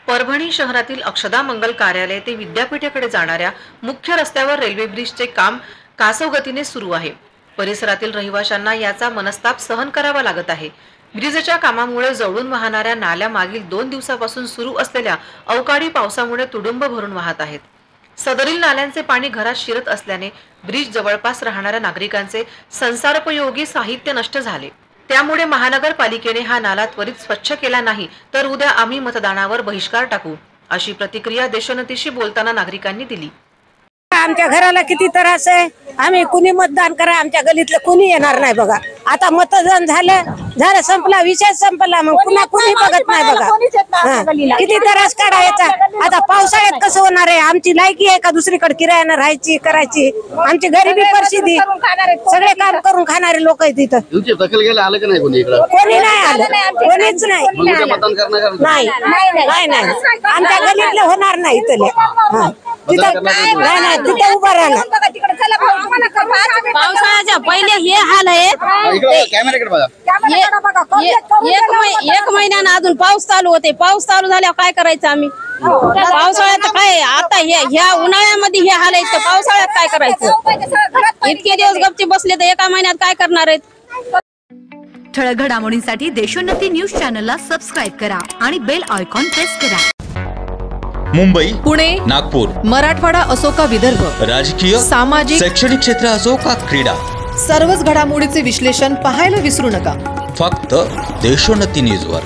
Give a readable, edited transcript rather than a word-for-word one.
परभणी शहरातील अक्षदा मंगल कार्यालय ते विद्यापीठाकडे जाणाऱ्या मुख्य रस्त्यावर रेल्वे ब्रिजचे काम कासवगतीने सुरू आहे। परिसरातील रहिवाशांना याचा मनस्ताप सहन करावा लागत आहे। ब्रिजच्या कामामुळे जवळून वाहणाऱ्या नाल्या मागील 2 दिवसापासून सुरू असलेल्या अवकाळी पावसामुळे तुडुंब भरून वाहत आहेत। सदरील नाल्यांचे पाणी घरात शिरत असल्याने ब्रिज जवळपास राहणाऱ्या नागरिकांचे संसारोपयोगी साहित्य नष्ट झाले। त्यामुळे महानगरपालिकेने हा नाला त्वरित स्वच्छ केला नाही तर उद्या आम्ही मतदानावर बहिष्कार टाकू, अशी प्रतिक्रिया देशोन्नतीशी बोलताना नागरिकांनी दिली। आमच्या घराला किती त्रास आहे, आम्ही कुणी मतदान करा, आमच्या गलीतलं कुणी येणार नाही बघा। आता मतदान झालं संपला, विषय संपला, मग पुन्हा कुणी बघत नाही बघा। किती त्रास काढायचा। आता पावसाळ्यात कसं होणार आहे, आमची लायकी आहे का दुसरीकडे किरायानं राहायची करायची? आमची गरिबी परिस्थिती, सगळे काम करून खाणारे लोक आहेत तिथं। दखल घ्यायला आलं की नाही कोणी इकडे? कोणी नाही आलं, कोणीच नाही। नाही आमच्या गलीतले होणार नाही इथले, तिथं नाही तिथं उभा राहणार। पावसाळ्याच्या पहिले हे हाल आहे। एक महिन्यानं अजून पाऊस चालू होते, पाऊस चालू झाल्यावर काय करायचं आम्ही? पावसाळ्यात काय, आता ह्या उन्हाळ्यामध्ये हे हाल आहे, पावसाळ्यात काय करायचं? इतके दिवस गपचे बसले तर एका महिन्यात काय करणार आहेत? ठळक घडामोडींसाठी देशोन्नती न्यूज चॅनलला सबस्क्राईब करा आणि बेल आयकॉन प्रेस करा। मुंबई, पुणे, नागपूर, मराठवाडा असो का विदर्भ, राजकीय, सामाजिक, शैक्षणिक क्षेत्र असो का क्रीडा, सर्वच घडामोडीचे विश्लेषण पाहायला विसरू नका। फक्त देशोन्नती न्यूजवर।